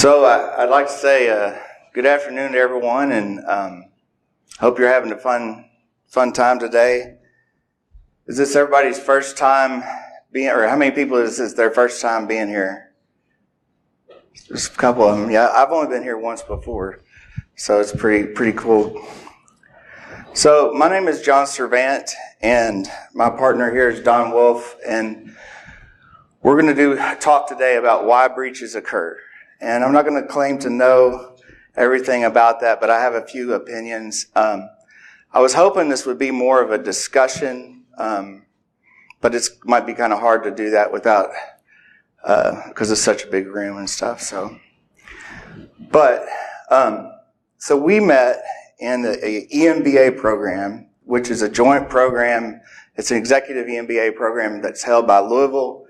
So I'd like to say good afternoon to everyone, and hope you're having a fun time today. Is this everybody's first time being, or how many people is this their first time being here? There's a couple of them. Yeah, I've only been here once before, so it's pretty cool. So my name is John Survant, and my partner here is Don Wolfe, and we're going to talk today about why breaches occur. And I'm not going to claim to know everything about that, but I have a few opinions. I was hoping this would be more of a discussion, but it might be kind of hard to do that without, because it's such a big room and stuff. So we met in the EMBA program, which is a joint program. It's an executive EMBA program that's held by Louisville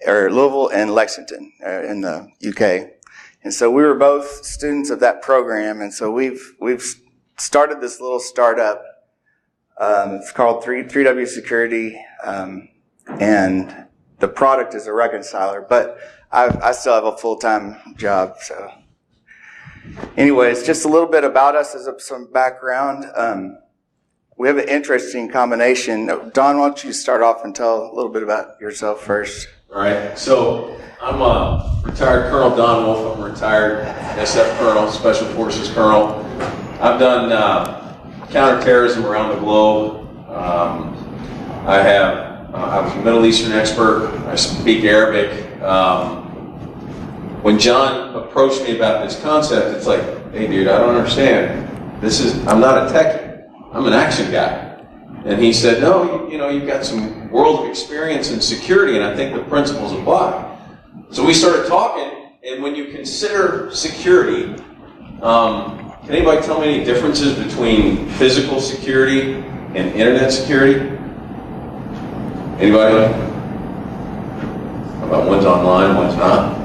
and Lexington in the UK. And so we were both students of that program, and so we've started this little startup. It's called 3W Security, and the product is a reconciler, but I still have a full-time job. So anyways, just a little bit about us as some background. We have an interesting combination. Don, why don't you start off and tell a little bit about yourself first? All right, so I'm a retired Colonel Don Wolfe. I'm a retired SF Colonel, Special Forces Colonel. I've done counterterrorism around the globe. I was a Middle Eastern expert. I speak Arabic. When John approached me about this concept, it's like, hey dude, I don't understand. I'm not a techie. I'm an action guy. And he said, no, you've got some world of experience in security, and I think the principles apply. So we started talking, and when you consider security, can anybody tell me any differences between physical security and internet security? Anybody? How about one's online, one's not?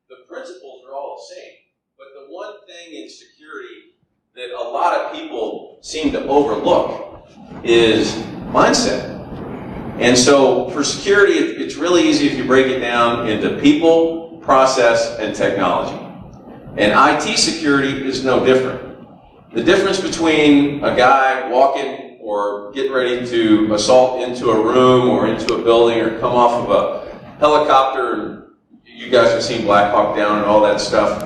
The principles are all the same, but the one thing in security that a lot of people seem to overlook is mindset. And so for security, it's really easy if you break it down into people, process, and technology. And IT security is no different. The difference between a guy walking or getting ready to assault into a room or into a building or come off of a helicopter, and you guys have seen Black Hawk Down and all that stuff,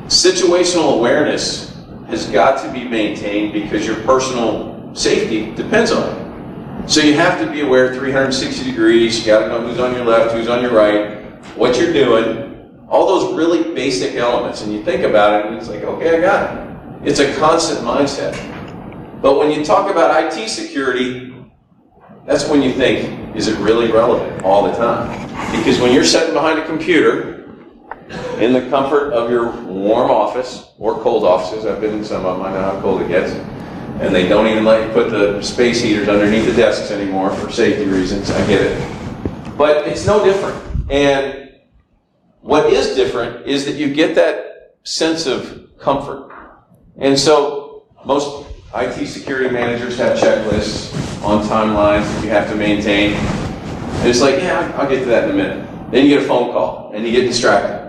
situational awareness has got to be maintained because your personal safety depends on it. So you have to be aware 360 degrees, you gotta know who's on your left, who's on your right, what you're doing, all those really basic elements. And you think about it and it's like, okay, I got it. It's a constant mindset. But when you talk about IT security, that's when you think, is it really relevant all the time? Because when you're sitting behind a computer in the comfort of your warm office or cold offices, I've been in some of them, I know how cold it gets, and they don't even let you put the space heaters underneath the desks anymore for safety reasons. I get it. But it's no different. And what is different is that you get that sense of comfort. And so most IT security managers have checklists on timelines that you have to maintain. And it's like, yeah, I'll get to that in a minute. Then you get a phone call and you get distracted.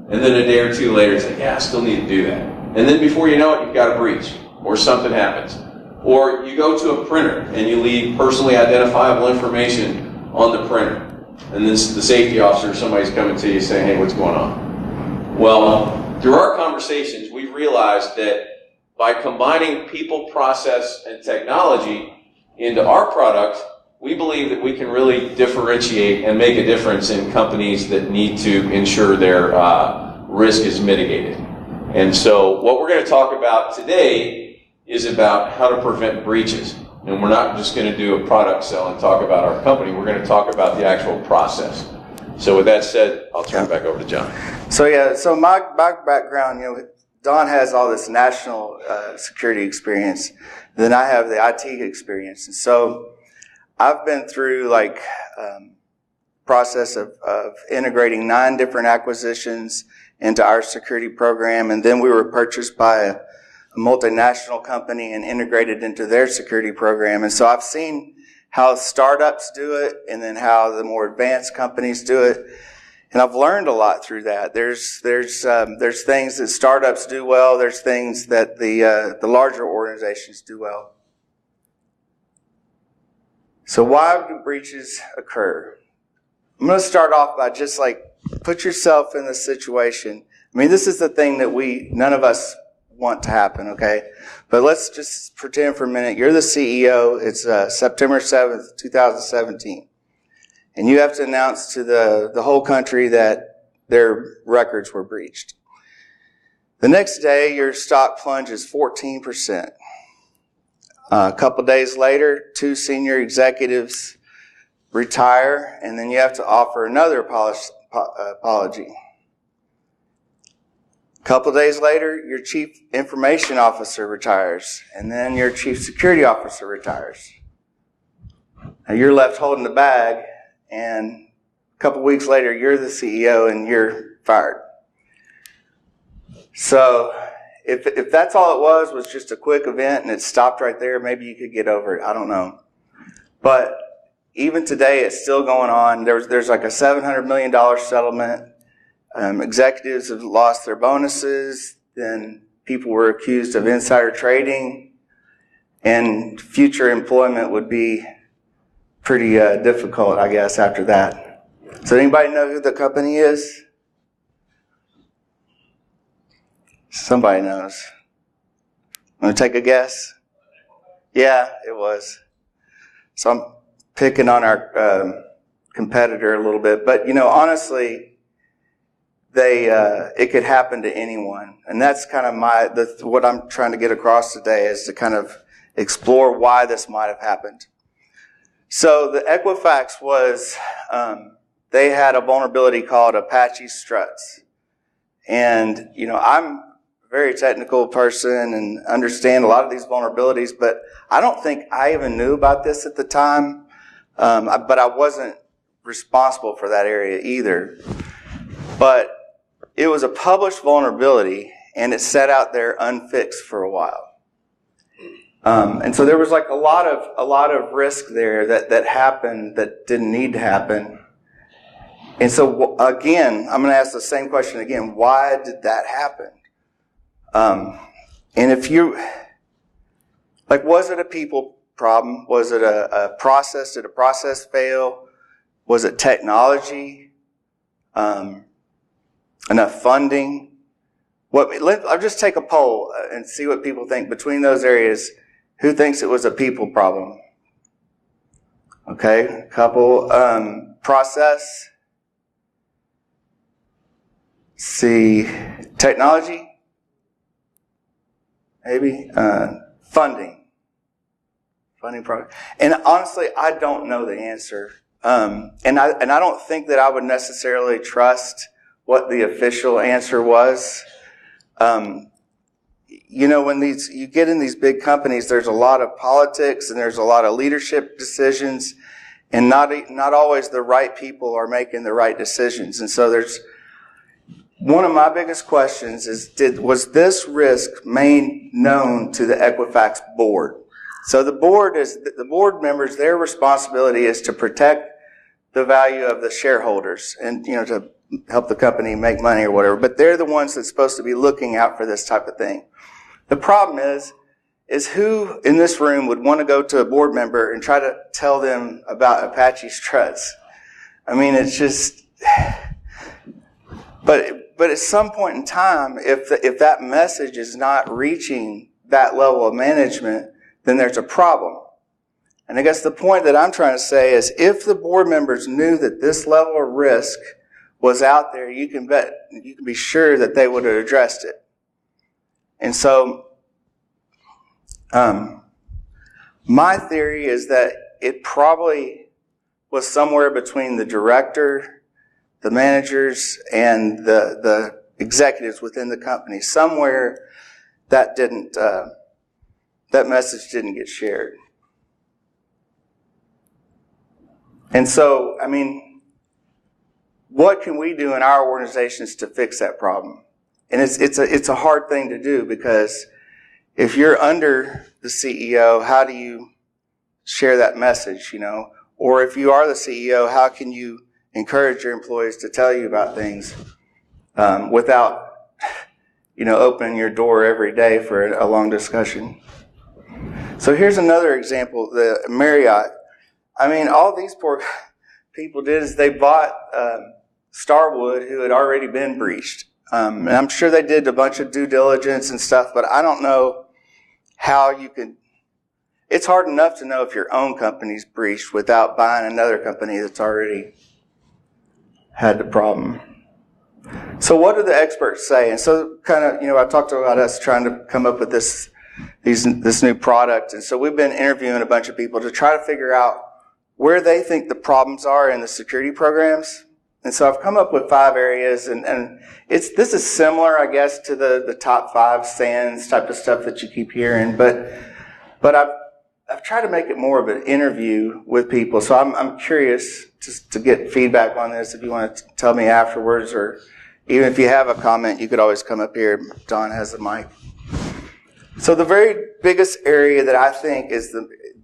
And then a day or two later, it's like, yeah, I still need to do that. And then before you know it, you've got a breach. Or something happens. Or you go to a printer and you leave personally identifiable information on the printer. And then the safety officer or somebody's coming to you saying, hey, what's going on? Well, through our conversations, we've realized that by combining people, process, and technology into our product, we believe that we can really differentiate and make a difference in companies that need to ensure their risk is mitigated. And so what we're going to talk about today is about how to prevent breaches. And we're not just going to do a product sell and talk about our company. We're going to talk about the actual process. So with that said, I'll turn it back over to John. So my background, Don has all this national security experience. Then I have the IT experience. And so I've been through process of integrating 9 different acquisitions into our security program, and then we were purchased by a multinational company and integrated into their security program. And so I've seen how startups do it and then how the more advanced companies do it. And I've learned a lot through that. There's things that startups do well. There's things that the larger organizations do well. So why do breaches occur? I'm going to start off by just put yourself in the situation. I mean, this is the thing that none of us want to happen, okay? But let's just pretend for a minute you're the CEO. It's September 7th, 2017. And you have to announce to the whole country that their records were breached. The next day, your stock plunges 14%. A couple days later, 2 senior executives retire, and then you have to offer another apology. A couple days later, your chief information officer retires, and then your chief security officer retires. Now you're left holding the bag, and a couple weeks later, you're the CEO and you're fired. So if that's all it was just a quick event and it stopped right there, maybe you could get over it. I don't know. But even today, it's still going on. There's like a $700 million settlement. Executives have lost their bonuses. Then people were accused of insider trading. And future employment would be pretty difficult, I guess, after that. So anybody know who the company is? Somebody knows. Want to take a guess? Yeah, it was. So I'm picking on our competitor a little bit. But, honestly, it could happen to anyone. And that's kind of what I'm trying to get across today, is to kind of explore why this might have happened. So the Equifax was, they had a vulnerability called Apache struts. And, I'm a very technical person and understand a lot of these vulnerabilities, but I don't think I even knew about this at the time. But I wasn't responsible for that area either. But it was a published vulnerability, and it sat out there unfixed for a while. And so there was a lot of risk there that happened that didn't need to happen. And so again, I'm going to ask the same question again. Why did that happen? And if was it a people problem? Was it a process? Did a process fail? Was it technology? Enough funding? I'll just take a poll and see what people think between those areas. Who thinks it was a people problem? Okay, a couple. Process. See, technology. Maybe funding. Funding program. And honestly, I don't know the answer. And I don't think that I would necessarily trust what the official answer was. When you get in these big companies, there's a lot of politics and there's a lot of leadership decisions, and not always the right people are making the right decisions. And so there's one of my biggest questions is, was this risk made known to the Equifax board? So the board members, their responsibility is to protect the value of the shareholders and, to help the company make money or whatever. But they're the ones that's supposed to be looking out for this type of thing. The problem is who in this room would want to go to a board member and try to tell them about Apache struts? I mean, it's just, but at some point in time, if that message is not reaching that level of management, then there's a problem. And I guess the point that I'm trying to say is, if the board members knew that this level of risk was out there, you can be sure that they would have addressed it. And so, my theory is that it probably was somewhere between the director, the managers, and the executives within the company. Somewhere that message didn't get shared. And so, what can we do in our organizations to fix that problem? And it's a hard thing to do, because if you're under the CEO, how do you share that message, Or if you are the CEO, how can you encourage your employees to tell you about things without, opening your door every day for a long discussion. So here's another example, the Marriott. I mean, all these poor people did is they bought Starwood, who had already been breached. And I'm sure they did a bunch of due diligence and stuff, but I don't know how you could. It's hard enough to know if your own company's breached without buying another company that's already had the problem. So what do the experts say? And so kind of, I talked about us trying to come up with this new product. And so we've been interviewing a bunch of people to try to figure out where they think the problems are in the security programs. And so I've come up with 5 areas, and this is similar, I guess, to the top 5 SANS type of stuff that you keep hearing, but I've tried to make it more of an interview with people. So I'm curious to get feedback on this. If you want to tell me afterwards, or even if you have a comment, you could always come up here. Don has the mic. So the very biggest area that I think is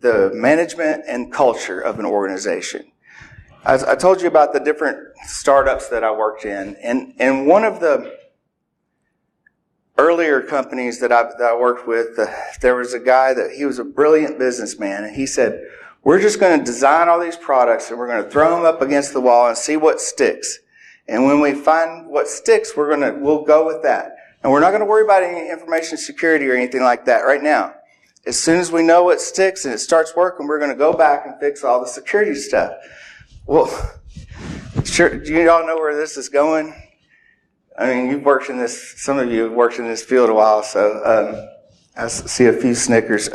the management and culture of an organization. I told you about the different startups that I worked in, and one of the earlier companies that I worked with, there was a guy he was a brilliant businessman, and he said, we're just going to design all these products and we're going to throw them up against the wall and see what sticks. And when we find what sticks, we'll go with that. And we're not going to worry about any information security or anything like that right now. As soon as we know what sticks and it starts working, we're going to go back and fix all the security stuff. Well, sure, do you all know where this is going? I mean, some of you have worked in this field a while, so I see a few snickers.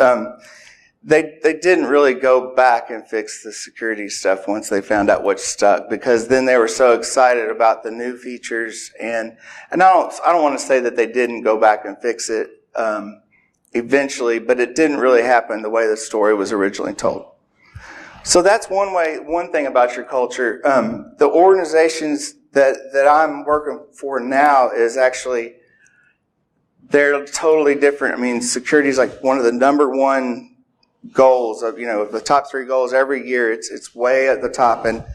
They didn't really go back and fix the security stuff once they found out what stuck, because then they were so excited about the new features. And I don't want to say that they didn't go back and fix it eventually, but it didn't really happen the way the story was originally told. So that's one thing about your culture. The organizations that I'm working for now is actually, they're totally different. I mean, security is like one of the number one goals of, the top 3 goals every year. It's way at the top. And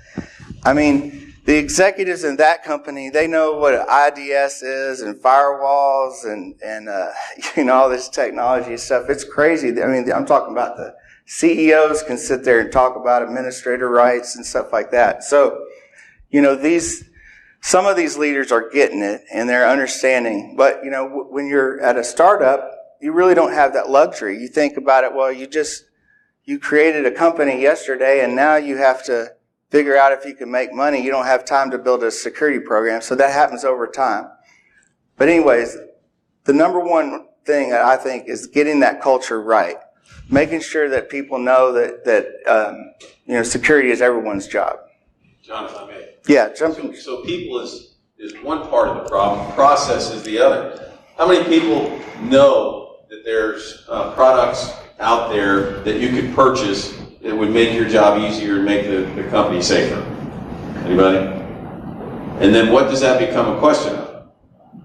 I mean, the executives in that company, they know what IDS is and firewalls and all this technology stuff. It's crazy. I mean, I'm talking about the CEOs can sit there and talk about administrator rights and stuff like that. So, some of these leaders are getting it and they're understanding. But, when you're at a startup, you really don't have that luxury. You think about it, well, you created a company yesterday and now you have to figure out if you can make money. You don't have time to build a security program. So that happens over time. But anyways, the number one thing that I think is getting that culture right. Making sure that people know that security is everyone's job. John, if I may. Yeah, jump in. So people is one part of the problem. Process is the other. How many people know that there's products out there that you could purchase that would make your job easier and make the company safer? Anybody? And then what does that become a question of?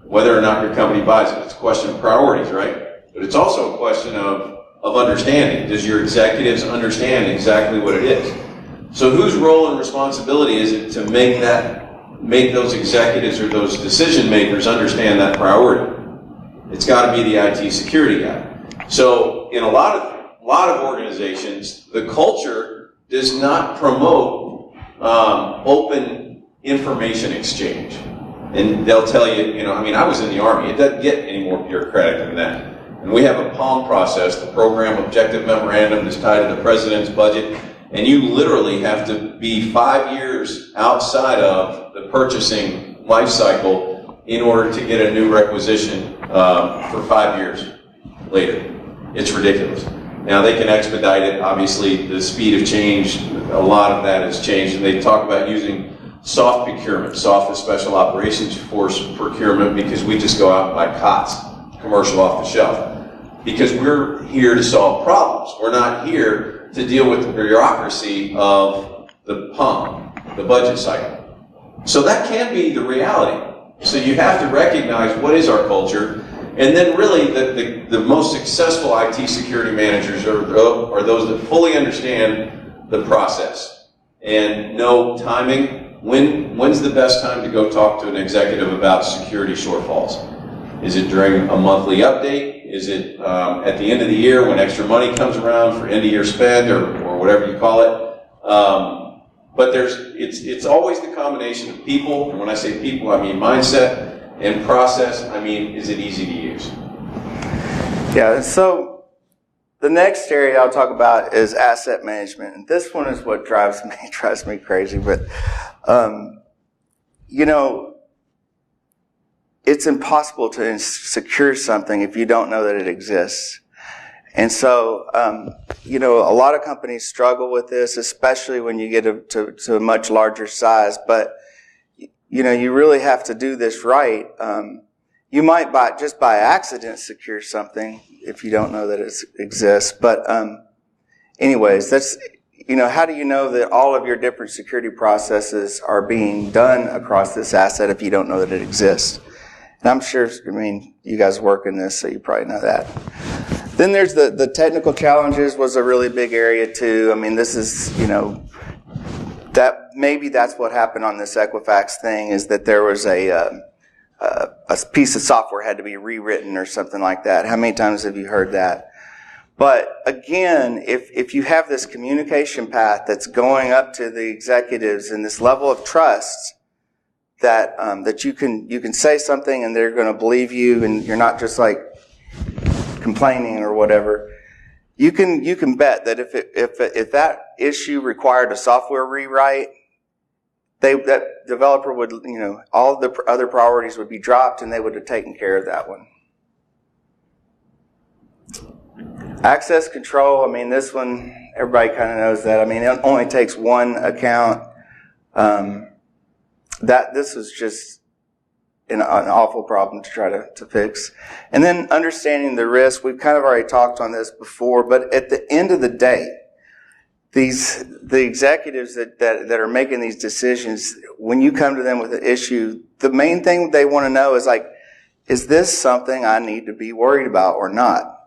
Whether or not your company buys it. It's a question of priorities, right? But it's also a question of understanding. Does your executives understand exactly what it is? So whose role and responsibility is it to make those executives or those decision makers understand that priority? It's got to be the IT security guy. So in a lot of organizations, the culture does not promote open information exchange. And they'll tell you, I was in the Army. It doesn't get any more bureaucratic than that. And we have a POM process, the Program Objective Memorandum, that's tied to the President's budget. And you literally have to be 5 years outside of the purchasing life cycle in order to get a new requisition for 5 years later. It's ridiculous. Now, they can expedite it. Obviously, the speed of change, a lot of that has changed. And they talk about using soft procurement, soft is Special Operations Force procurement, because we just go out and buy COTS, commercial off the shelf. Because we're here to solve problems. We're not here to deal with the bureaucracy of the POM, the budget cycle. So that can be the reality. So you have to recognize what is our culture, and then really the most successful IT security managers are those that fully understand the process and know timing when's the best time to go talk to an executive about security shortfalls? Is it during a monthly update? Is it at the end of the year when extra money comes around for end of year spend or whatever you call it? But it's always the combination of people, and when I say people, I mean mindset, and process, I mean, is it easy to use? Yeah, so the next area I'll talk about is asset management. And this one is what drives me crazy. But, it's impossible to secure something if you don't know that it exists. And so, a lot of companies struggle with this, especially when you get to a much larger size. But, you really have to do this right. You might just by accident secure something if you don't know that it exists. But anyways, that's, how do you know that all of your different security processes are being done across this asset if you don't know that it exists? And I'm sure, you guys work in this, so you probably know that. Then there's the technical challenges was a really big area too. This is, that maybe that's what happened on this Equifax thing, is that there was a piece of software had to be rewritten or something like that. How many times have you heard that? But again, if you have this communication path that's going up to the executives and this level of trust that you can say something and they're going to believe you, and you're not just like complaining or whatever, you can bet that if that issue required a software rewrite, that developer would, all the other priorities would be dropped and they would have taken care of that one. Access control, this one, everybody kind of knows that. It only takes one account. This is just an awful problem to try to fix. And then understanding the risk, we've kind of already talked on this before, but at the end of the day, the executives that are making these decisions, when you come to them with an issue, the main thing they want to know is is this something I need to be worried about or not?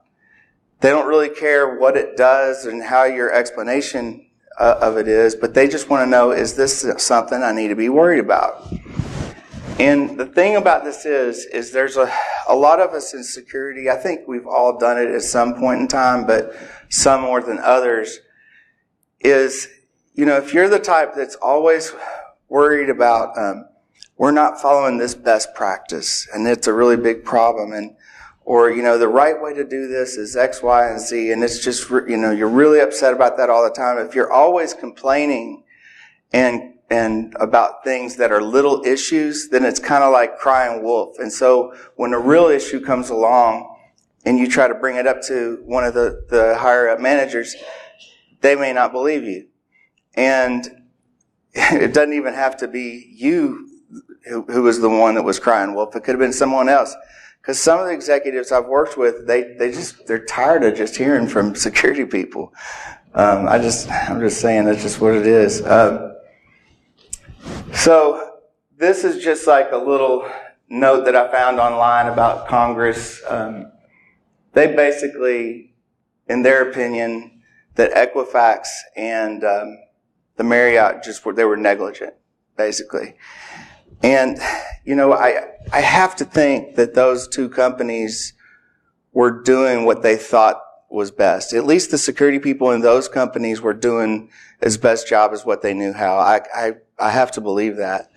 They don't really care what it does and how your explanation of it is, but they just want to know, is this something I need to be worried about? And the thing about this is there's a lot of us in security, I think we've all done it at some point in time, but some more than others, is, if you're the type that's always worried about, we're not following this best practice, and it's a really big problem, or the right way to do this is X, Y, and Z, and it's just, you're really upset about that all the time. If you're always complaining and about things that are little issues, then it's kind of like crying wolf. And so when a real issue comes along and you try to bring it up to one of the higher up managers, they may not believe you. And it doesn't even have to be you who was the one that was crying wolf. It could have been someone else. Because some of the executives I've worked with, they're tired of just hearing from security people. I'm just saying that's just what it is. So this is just like a little note that I found online about Congress. They basically, in their opinion, that Equifax and the Marriott they were negligent, basically. And, I have to think that those two companies were doing what they thought was best. At least the security people in those companies were doing as best job as what they knew how. I have to believe that.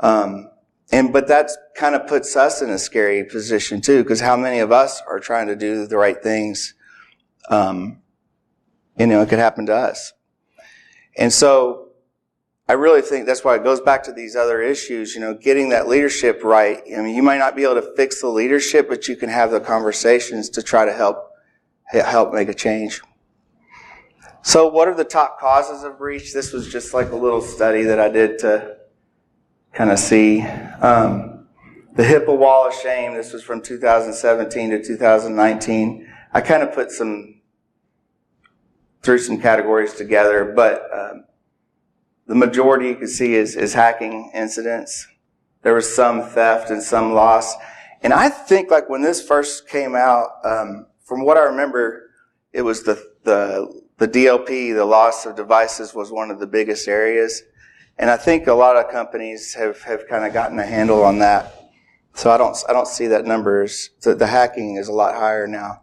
But that kind of puts us in a scary position too, because how many of us are trying to do the right things? It could happen to us. And so, I really think that's why it goes back to these other issues, getting that leadership right. You might not be able to fix the leadership, but you can have the conversations to try to help make a change. So what are the top causes of breach? This was just like a little study that I did to kind of see. The HIPAA wall of shame, this was from 2017 to 2019. I kind of threw some categories together, but the majority you can see is hacking incidents. There was some theft and some loss. And I think when this first came out, from what I remember, it was the DLP, the loss of devices, was one of the biggest areas. And I think a lot of companies have kind of gotten a handle on that. So I don't see that number the hacking is a lot higher now.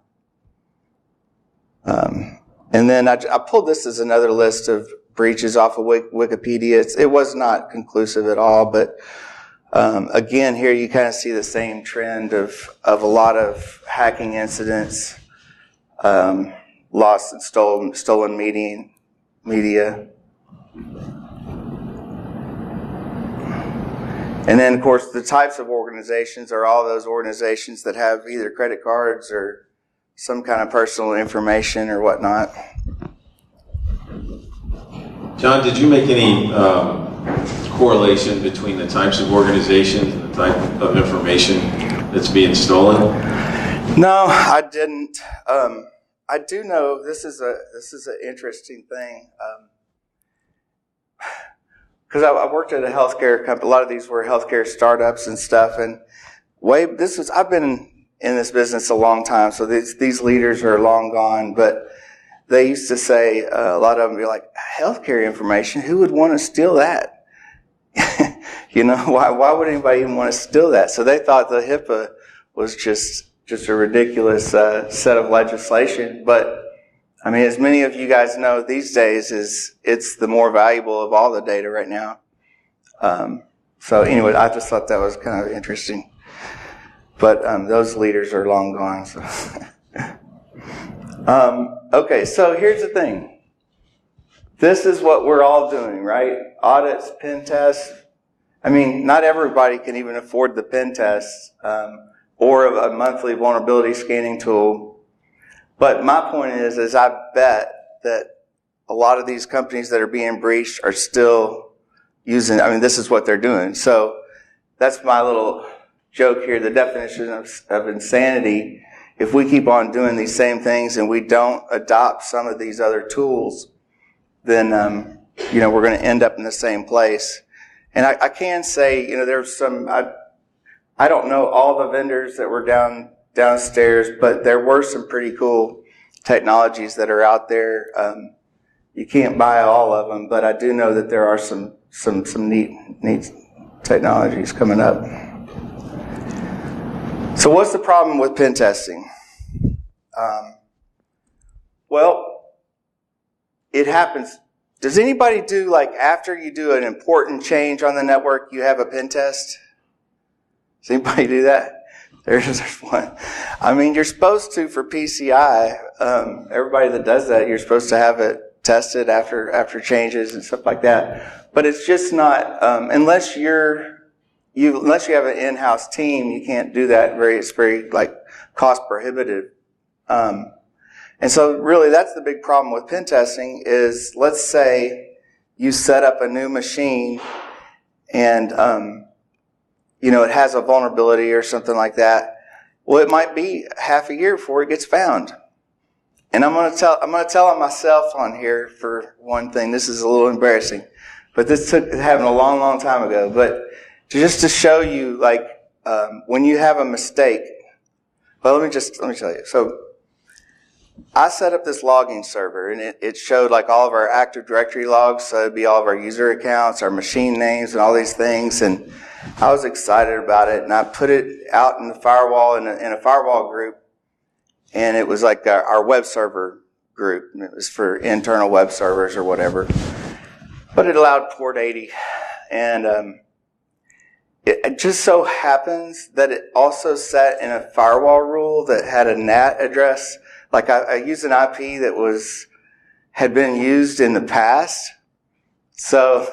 And then I pulled this as another list of breaches off of Wikipedia. It was not conclusive at all, but again, here you kind of see the same trend of a lot of hacking incidents, lost and stolen media. And then, of course, the types of organizations are all those organizations that have either credit cards or some kind of personal information or whatnot. John, did you make any correlation between the types of organizations and the type of information that's being stolen? No, I didn't. I do know this is an interesting thing. Because I worked at a healthcare company. A lot of these were healthcare startups and stuff. And I've been in this business a long time, so these leaders are long gone. But they used to say, a lot of them be like, healthcare information, who would want to steal that? Why would anybody even want to steal that? So they thought the HIPAA was just a ridiculous set of legislation. But I mean, as many of you guys know, these days it's the more valuable of all the data right now. So anyway, I just thought that was kind of interesting. But those leaders are long gone. So. Okay, so here's the thing. This is what we're all doing, right? Audits, pen tests. I mean, not everybody can even afford the pen tests or a monthly vulnerability scanning tool. But my point is I bet that a lot of these companies that are being breached are still using, this is what they're doing. So that's my little joke here. The definition of insanity, if we keep on doing these same things and we don't adopt some of these other tools, then, we're going to end up in the same place. And I can say, there's some, I don't know all the vendors that were downstairs, but there were some pretty cool technologies that are out there. You can't buy all of them, but I do know that there are some neat technologies coming up. So what's the problem with pen testing? Well, it happens. Does anybody do, after you do an important change on the network, you have a pen test? Does anybody do that? There's one. You're supposed to for PCI. Everybody that does that, you're supposed to have it tested after changes and stuff like that. But it's just not unless you have an in-house team, you can't do that. It's very cost prohibitive. And so really that's the big problem with pen testing is, let's say you set up a new machine and it has a vulnerability or something like that. Well, it might be half a year before it gets found. And I'm going to tell on myself on here for one thing. This is a little embarrassing, but this happened a long, long time ago. But just to show you, when you have a mistake. Well, let me tell you. So I set up this logging server, and it showed all of our Active Directory logs. So it'd be all of our user accounts, our machine names, and all these things. And I was excited about it, and I put it out in the firewall in a firewall group, and it was our web server group. And it was for internal web servers or whatever, but it allowed port 80, and it just so happens that it also sat in a firewall rule that had a NAT address. I used an IP that had been used in the past, so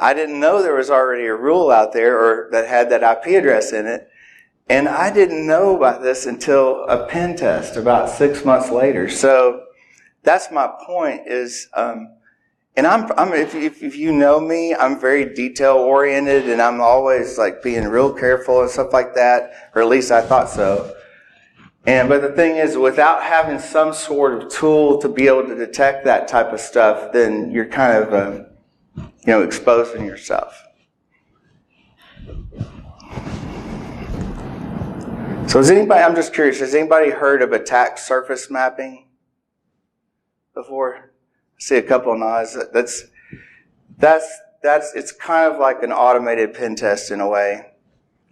I didn't know there was already a rule out there or that had that IP address in it. And I didn't know about this until a pen test about 6 months later. So that's my point is, if you know me, I'm very detail oriented and I'm always being real careful and stuff like that, or at least I thought so. But the thing is, without having some sort of tool to be able to detect that type of stuff, then you're kind of, exposing yourself. So I'm just curious, has anybody heard of attack surface mapping before? I see a couple of nods. That's it's kind of like an automated pen test in a way.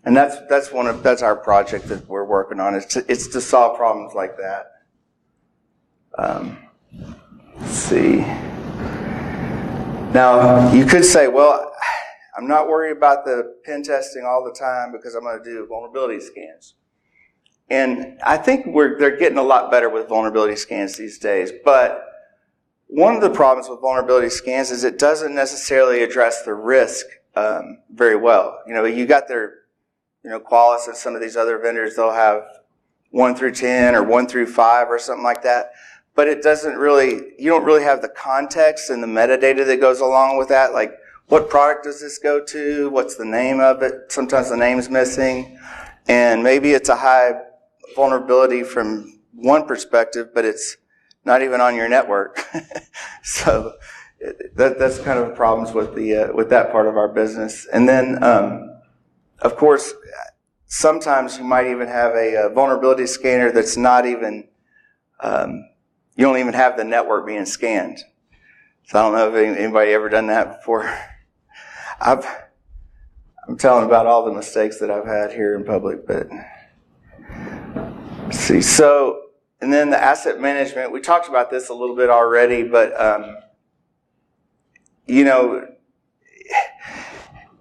And that's our project that we're working on. It's to solve problems like that. Let's see. Now, you could say, well, I'm not worried about the pen testing all the time because I'm going to do vulnerability scans. And I think they're getting a lot better with vulnerability scans these days. But one of the problems with vulnerability scans is it doesn't necessarily address the risk very well. You got their, Qualys and some of these other vendors, they'll have 1 through 10 or 1 through 5 or something like that. But you don't really have the context and the metadata that goes along with that. Like, what product does this go to? What's the name of it? Sometimes the name's missing. And maybe it's a high vulnerability from one perspective, but it's not even on your network. So that's kind of problems with that part of our business. And then, of course, sometimes you might even have a vulnerability scanner that's not even, you don't even have the network being scanned. So I don't know if anybody ever done that before. I'm telling about all the mistakes that I've had here in public, but let's see. So, and then the asset management, we talked about this a little bit already, but,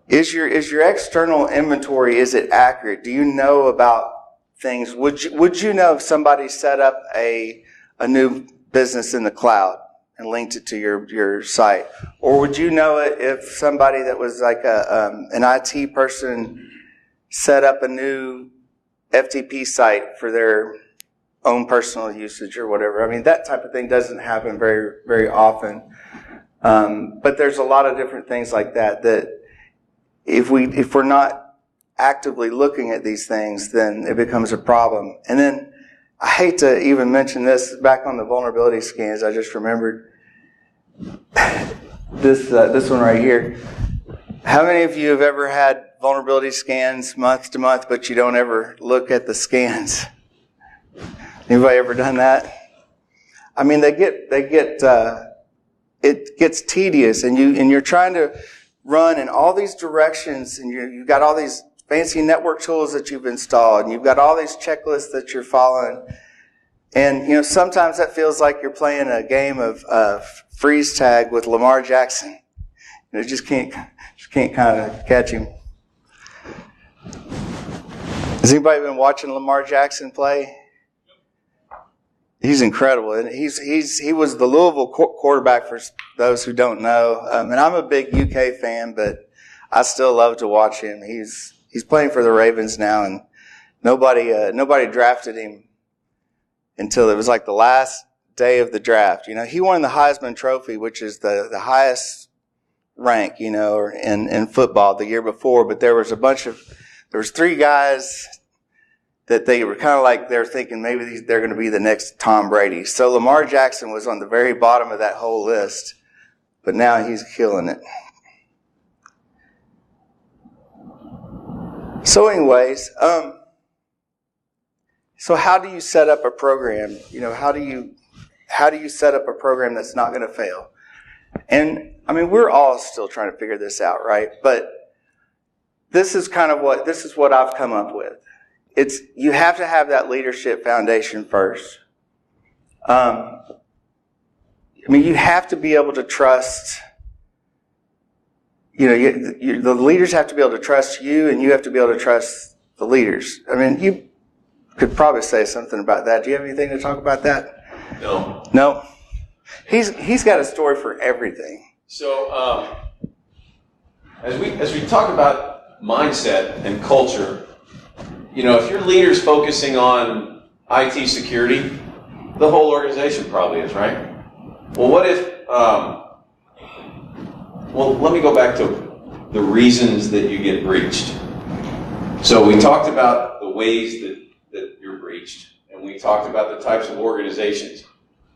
is your external inventory, is it accurate? Do you know about things? Would you know if somebody set up a new business in the cloud and linked it to your site? Or would you know it if somebody that was like an IT person set up a new FTP site for their own personal usage or whatever? I mean, that type of thing doesn't happen very, very often. But there's a lot of different things like that if we're not actively looking at these things, then it becomes a problem. And then I hate to even mention this, back on the vulnerability scans, I just remembered this one right here. How many of you have ever had vulnerability scans month to month, but you don't ever look at the scans? Anybody ever done that? I mean, it gets tedious, and you're trying to run in all these directions, and you've got all these fancy network tools that you've installed, and you've got all these checklists that you're following. And, sometimes that feels like you're playing a game of freeze tag with Lamar Jackson. You just can't kind of catch him. Has anybody been watching Lamar Jackson play? He's incredible. And he was the Louisville quarterback, for those who don't know. And I'm a big UK fan, but I still love to watch him. He's playing for the Ravens now, and nobody drafted him until it was like the last day of the draft. He won the Heisman Trophy, which is the highest rank, in football the year before. But there was 3 guys that they were kind of like, they're thinking maybe they're going to be the next Tom Brady. So Lamar Jackson was on the very bottom of that whole list, but now he's killing it. So anyways, so how do you set up a program? How do you set up a program that's not going to fail? And I mean, we're all still trying to figure this out, right? But this is what I've come up with. You have to have that leadership foundation first. I mean, you have to be able to trust. The leaders have to be able to trust you, and you have to be able to trust the leaders. I mean, you could probably say something about that. Do you have anything to talk about that? No. He's got a story for everything. So, as we talk about mindset and culture, if your leader's focusing on IT security, the whole organization probably is, right? Well, what if, let me go back to the reasons that you get breached. So we talked about the ways that you're breached, and we talked about the types of organizations.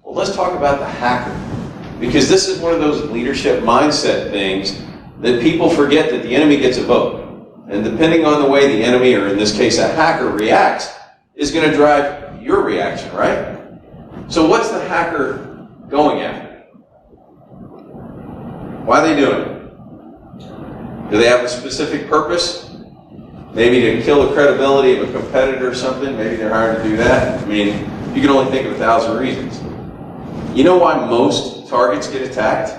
Well, let's talk about the hacker, because this is one of those leadership mindset things that people forget that the enemy gets a vote. And depending on the way the enemy, or in this case a hacker, reacts, is going to drive your reaction, right? So what's the hacker going after? Why are they doing it? Do they have a specific purpose? Maybe to kill the credibility of a competitor or something? Maybe they're hired to do that? I mean, you can only think of 1,000 reasons. You know why most targets get attacked?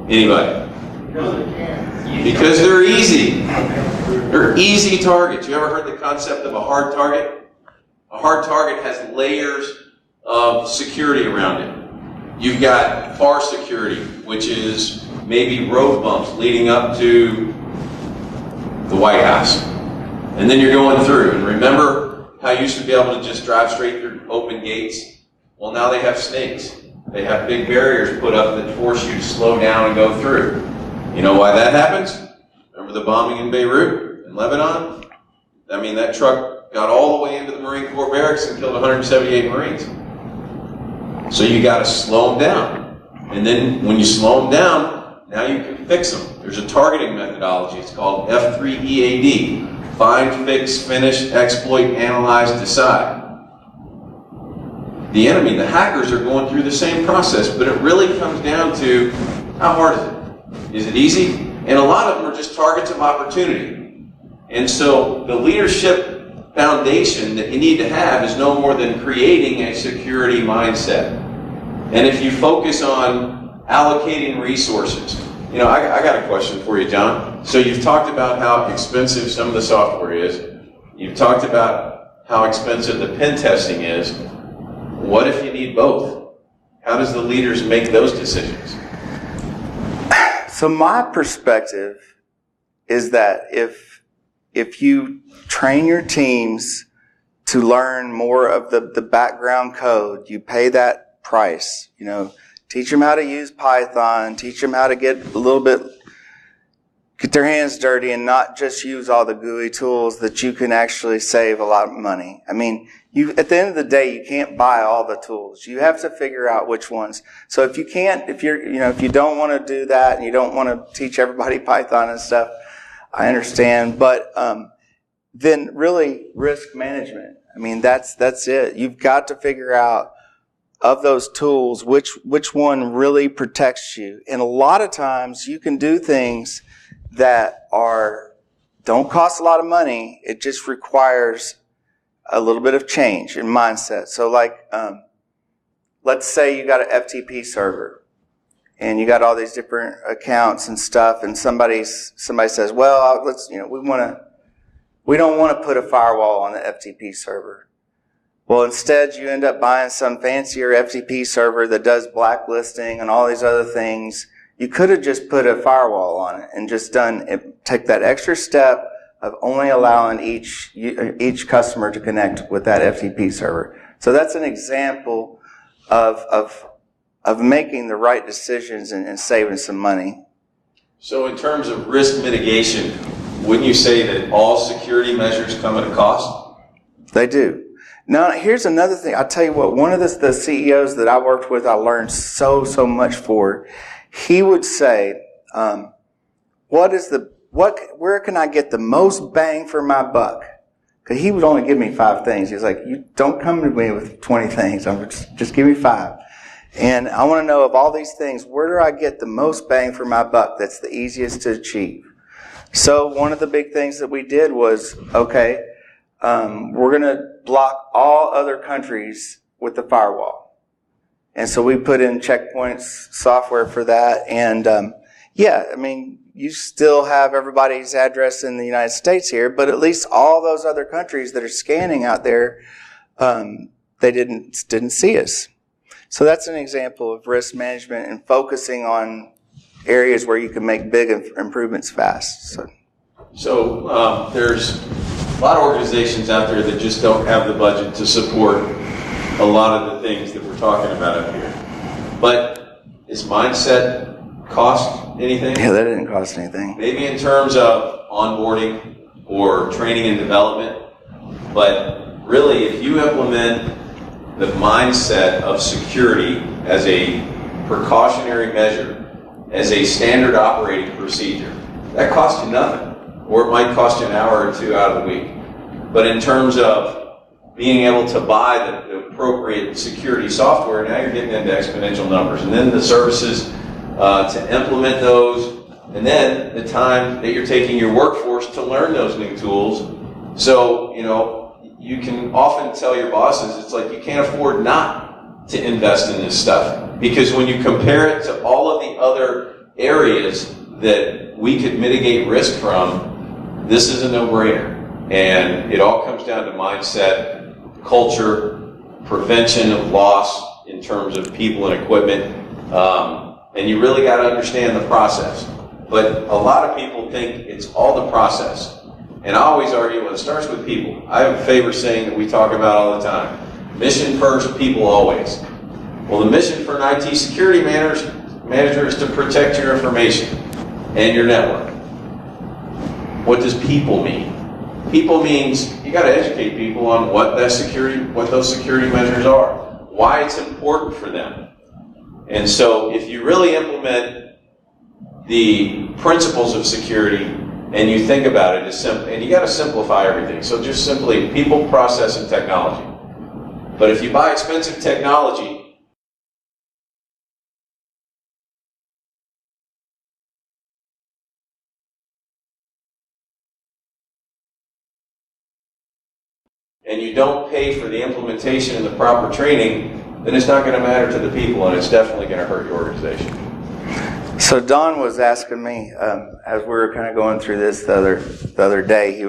Anybody? Because they're easy. They're easy targets. You ever heard the concept of a hard target? A hard target has layers of security around it. You've got FAR security, which is maybe road bumps leading up to the White House. And then you're going through. And remember how you used to be able to just drive straight through open gates? Well, now they have snakes. They have big barriers put up that force you to slow down and go through. You know why that happens? Remember the bombing in Beirut and Lebanon? I mean, that truck got all the way into the Marine Corps barracks and killed 178 Marines. So you got to slow them down. And then when you slow them down, now you can fix them. There's a targeting methodology. It's called F3EAD. Find, fix, finish, exploit, analyze, decide. The enemy, the hackers, are going through the same process, but it really comes down to how hard is it? Is it easy? And a lot of them are just targets of opportunity. And so the leadership foundation that you need to have is no more than creating a security mindset. And if you focus on allocating resources, you know, I got a question for you, John. So you've talked about how expensive some of the software is. You've talked about how expensive the pen testing is. What if you need both? How does the leaders make those decisions? So my perspective is that if you train your teams to learn more of the background code, you pay that price. You know, teach them how to use Python, teach them how to get their hands dirty and not just use all the GUI tools, that you can actually save a lot of money. I mean, at the end of the day, you can't buy all the tools. You have to figure out which ones. So if you don't want to do that and you don't want to teach everybody Python and stuff, I understand. But then really risk management. I mean, that's it. You've got to figure out of those tools which one really protects you. And a lot of times you can do things that don't cost a lot of money. It just requires a little bit of change in mindset. So let's say you got an FTP server and you got all these different accounts and stuff, and somebody says, well, we don't want to put a firewall on the FTP server. Well, instead you end up buying some fancier FTP server that does blacklisting and all these other things. You could have just put a firewall on it and just take that extra step of only allowing each customer to connect with that FTP server. So that's an example of making the right decisions and saving some money. So in terms of risk mitigation, wouldn't you say that all security measures come at a cost? They do. Now, here's another thing. I'll tell you what, one of the CEOs that I worked with, I learned so much for. He would say, where can I get the most bang for my buck? Because he would only give me 5 things. He was like, you don't come to me with 20 things. Just give me 5. And I want to know, of all these things, where do I get the most bang for my buck that's the easiest to achieve? So one of the big things that we did was, okay, we're going to block all other countries with the firewall. And so we put in checkpoints software for that. And I mean, you still have everybody's address in the United States here, but at least all those other countries that are scanning out there, they didn't see us. So that's an example of risk management and focusing on areas where you can make big improvements fast. So there's a lot of organizations out there that just don't have the budget to support a lot of the things that we're talking about up here. But is mindset cost anything? Yeah, that didn't cost anything. Maybe in terms of onboarding or training and development. But really, if you implement the mindset of security as a precautionary measure, as a standard operating procedure, that costs you nothing. Or it might cost you an hour or 2 out of the week. But in terms of being able to buy the appropriate security software, now you're getting into exponential numbers. And then the services to implement those, and then the time that you're taking your workforce to learn those new tools. So, you can often tell your bosses, it's like you can't afford not to invest in this stuff. Because when you compare it to all of the other areas that we could mitigate risk from, this is a no-brainer. And it all comes down to mindset, culture, prevention of loss in terms of people and equipment. And you really got to understand the process. But a lot of people think it's all the process. And I always argue, well, it starts with people. I have a favorite saying that we talk about all the time. Mission first, people always. Well, the mission for an IT security manager is to protect your information and your network. What does people mean? People means you got to educate people on what those security measures are, why it's important for them. And so if you really implement the principles of security and you think about it as simple, and you got to simplify everything. So just simply people, process, and technology. But if you buy expensive technology, and you don't pay for the implementation and the proper training, then it's not going to matter to the people, and it's definitely going to hurt your organization. So Don was asking me, as we were kind of going through this the other day, I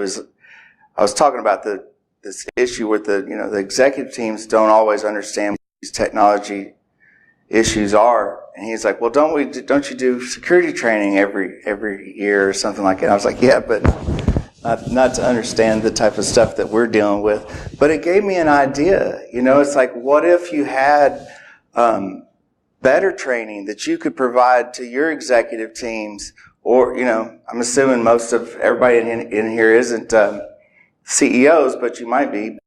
was talking about this issue with the executive teams don't always understand what these technology issues are, and he's like, well, don't you do security training every year or something like that? I was like, yeah, but not to understand the type of stuff that we're dealing with. But it gave me an idea. It's like, what if you had better training that you could provide to your executive teams, or, I'm assuming most of everybody in here isn't CEOs, but you might be.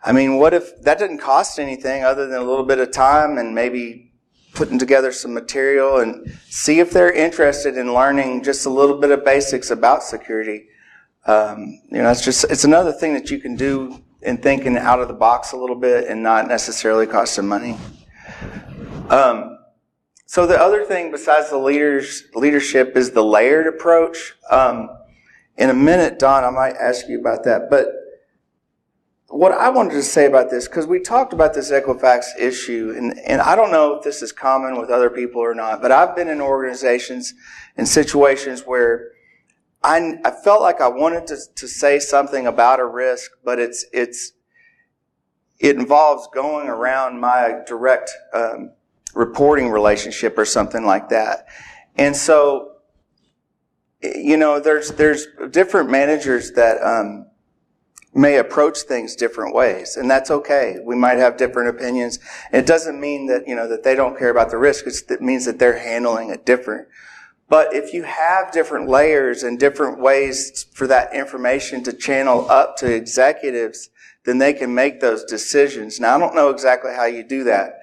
I mean, what if that didn't cost anything other than a little bit of time and maybe putting together some material and see if they're interested in learning just a little bit of basics about security. It's another thing that you can do in thinking out of the box a little bit and not necessarily cost some money. So the other thing besides the leadership is the layered approach. In a minute, Don, I might ask you about that. But what I wanted to say about this, because we talked about this Equifax issue, and I don't know if this is common with other people or not, but I've been in organizations and situations where I felt like I wanted to say something about a risk, but it involves going around my direct reporting relationship or something like that. And so, there's different managers that may approach things different ways, and that's okay. We might have different opinions. It doesn't mean that, that they don't care about the risk. It means that they're handling it different. But if you have different layers and different ways for that information to channel up to executives, then they can make those decisions. Now, I don't know exactly how you do that,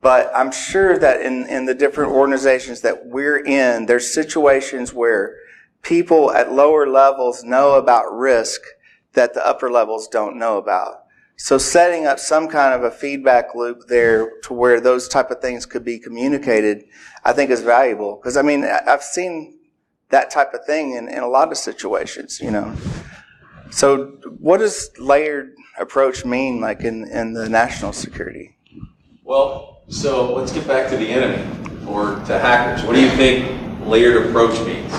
but I'm sure that in the different organizations that we're in, there's situations where people at lower levels know about risk that the upper levels don't know about. So setting up some kind of a feedback loop there to where those type of things could be communicated, I think is valuable. Because, I've seen that type of thing in a lot of situations, So what does layered approach mean, like in the national security? Well, so let's get back to the enemy, or to hackers. What do you think layered approach means?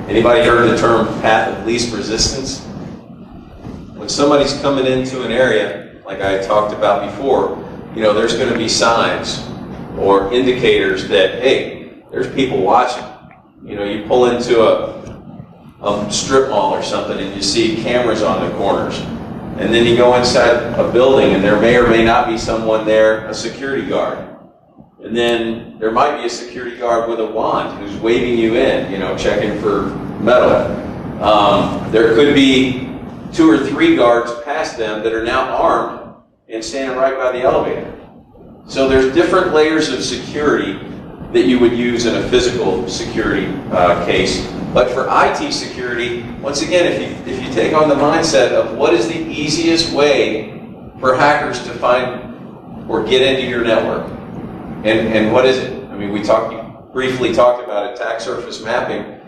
Anybody heard the term path of least resistance? When somebody's coming into an area, like I talked about before, there's going to be signs or indicators that, hey, there's people watching. You pull into a strip mall or something and you see cameras on the corners. And then you go inside a building and there may or may not be someone there, a security guard. And then there might be a security guard with a wand who's waving you in, checking for metal. There could be 2 or 3 guards past them that are now armed and standing right by the elevator. So there's different layers of security that you would use in a physical security case. But for IT security, once again, if you take on the mindset of what is the easiest way for hackers to find or get into your network, and what is it? We talked briefly talked about attack surface mapping.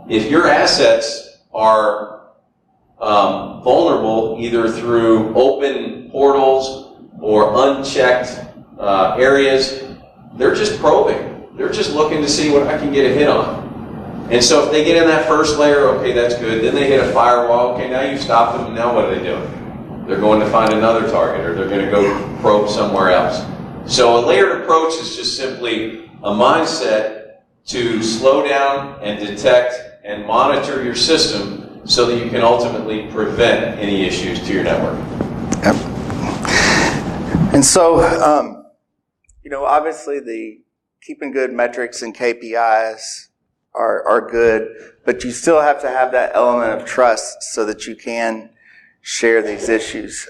If your assets are vulnerable either through open portals or unchecked areas, they're just probing. They're just looking to see what I can get a hit on. And so if they get in that first layer, okay, that's good. Then they hit a firewall. Okay, now you've stopped them, and now what are they doing? They're going to find another target, or they're going to go probe somewhere else. So a layered approach is just simply a mindset to slow down and detect and monitor your system so that you can ultimately prevent any issues to your network. Yep. And so, obviously the keeping good metrics and KPIs are good, but you still have to have that element of trust so that you can share these issues.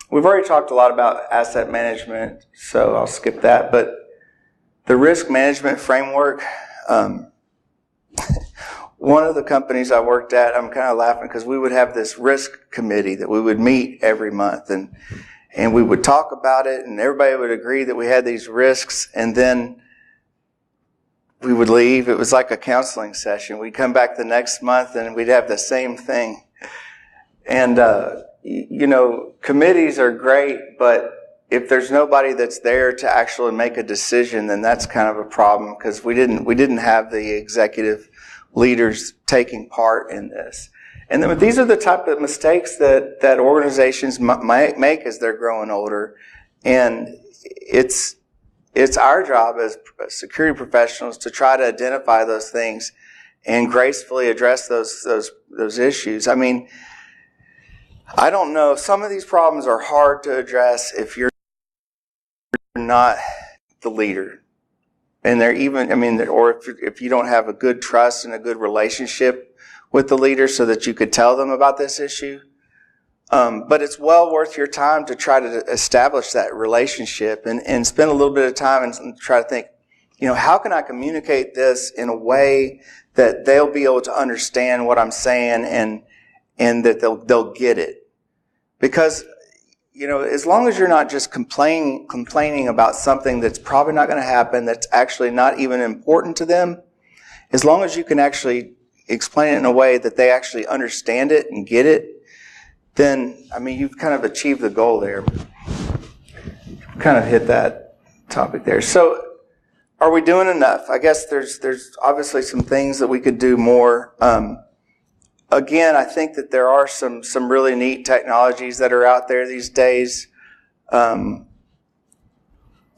We've already talked a lot about asset management, so I'll skip that, but the risk management framework, one of the companies I worked at, I'm kind of laughing because we would have this risk committee that we would meet every month, and we would talk about it, and everybody would agree that we had these risks, and then we would leave. It was like a counseling session. We'd come back the next month, and we'd have the same thing. And, committees are great, but if there's nobody that's there to actually make a decision, then that's kind of a problem because we didn't have the executive leaders taking part in this. And then these are the type of mistakes that organizations might make as they're growing older. And it's our job as security professionals to try to identify those things and gracefully address those issues. I mean, I don't know. Some of these problems are hard to address if you're not the leader. And or if you don't have a good trust and a good relationship with the leader so that you could tell them about this issue. But it's well worth your time to try to establish that relationship and spend a little bit of time and try to think, how can I communicate this in a way that they'll be able to understand what I'm saying and that they'll get it. Because, as long as you're not just complaining about something that's probably not going to happen, that's actually not even important to them, as long as you can actually explain it in a way that they actually understand it and get it, then, you've kind of achieved the goal there. Kind of hit that topic there. So, are we doing enough? I guess there's obviously some things that we could do more. Again, I think that there are some really neat technologies that are out there these days. I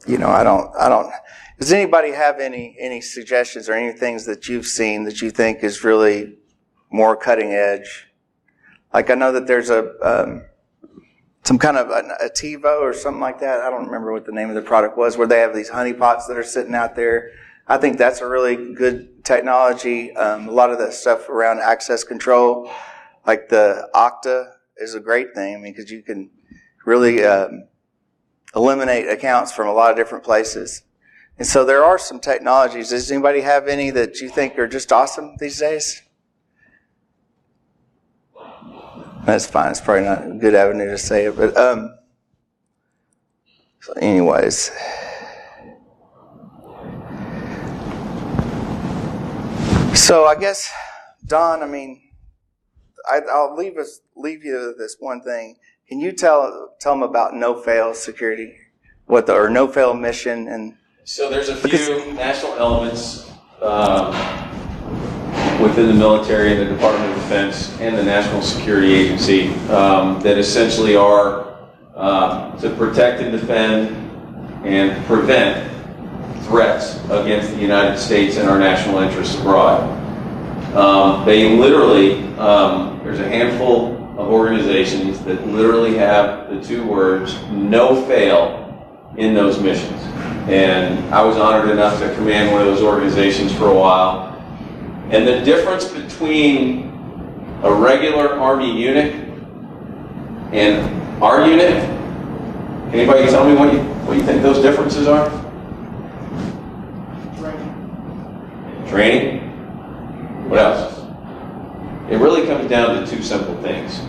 don't. Does anybody have any suggestions or any things that you've seen that you think is really more cutting edge? Like I know that there's some kind of a TiVo or something like that. I don't remember what the name of the product was, where they have these honeypots that are sitting out there. I think that's a really good technology. A lot of the stuff around access control, like the Okta, is a great thing. Because you can really eliminate accounts from a lot of different places. And so there are some technologies. Does anybody have any that you think are just awesome these days? That's fine. It's probably not a good avenue to say it, but so anyways. So I guess, Don, I'll leave you with this one thing. Can you tell them about no-fail security, or no-fail mission? And so there's a few national elements within the military and the Department of Defense and the National Security Agency that essentially are to protect and defend and prevent threats against the United States and our national interests abroad. They literally, there's a handful of organizations that literally have the two words, no fail, in those missions. And I was honored enough to command one of those organizations for a while. And the difference between a regular Army unit and our unit, anybody tell me what you think those differences are? Training. What else? It really comes down to two simple things.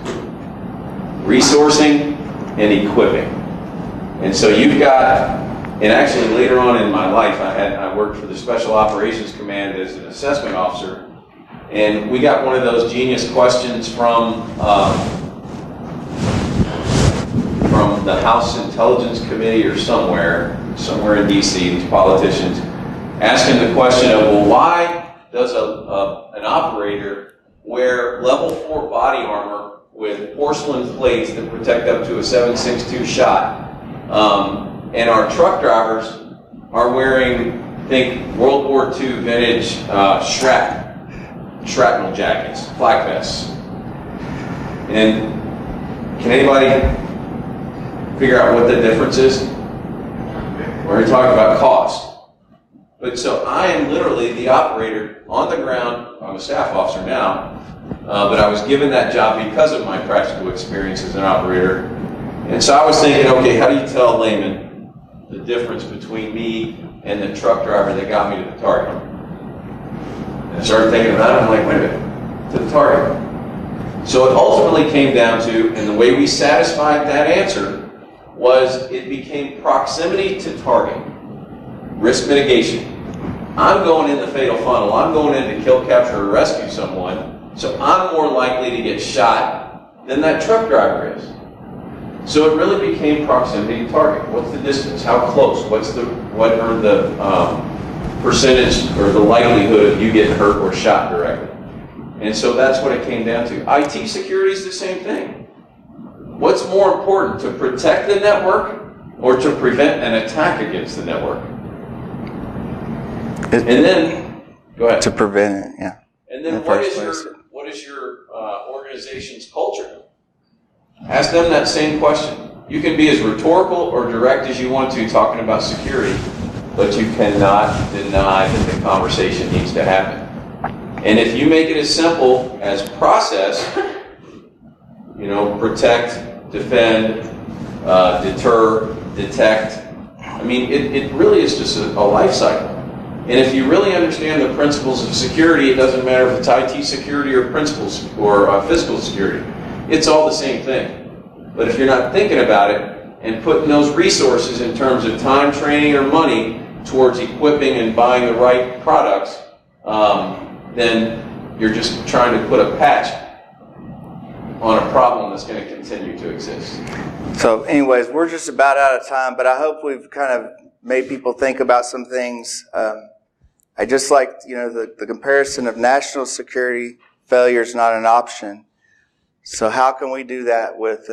Resourcing and equipping. And so you've got And actually, later on in my life, I worked for the Special Operations Command as an assessment officer, and we got one of those genius questions from the House Intelligence Committee or somewhere in D.C. These politicians asking the question of, well, why does an operator wear level 4 body armor with porcelain plates that protect up to a 7.62 shot? And our truck drivers are wearing, think, World War II vintage shrapnel jackets, flak vests. And can anybody figure out what the difference is? We're talking about cost. But so I am literally the operator on the ground. I'm a staff officer now, but I was given that job because of my practical experience as an operator. And so I was thinking, okay, how do you tell a layman the difference between me and the truck driver that got me to the target? And I started thinking about it, I'm like, wait a minute, to the target. So it ultimately came down to, and the way we satisfied that answer was it became proximity to target, risk mitigation. I'm going in the fatal funnel, I'm going in to kill, capture, or rescue someone, so I'm more likely to get shot than that truck driver is. So it really became proximity to target. What's the distance? How close? What are the percentage or the likelihood of you getting hurt or shot directly? And so that's what it came down to. IT security is the same thing. What's more important, to protect the network or to prevent an attack against the network? And then, go ahead. To prevent it, yeah. And then what is your organization's culture? Ask them that same question. You can be as rhetorical or direct as you want to talking about security, but you cannot deny that the conversation needs to happen. And if you make it as simple as process, protect, defend, deter, detect, I mean, it really is just a life cycle. And if you really understand the principles of security, it doesn't matter if it's IT security or principles or physical security. It's all the same thing. But if you're not thinking about it and putting those resources in terms of time, training, or money towards equipping and buying the right products, then you're just trying to put a patch on a problem that's going to continue to exist. So anyways, we're just about out of time, but I hope we've kind of made people think about some things. I just liked, the comparison of national security failure is not an option. So how can we do that with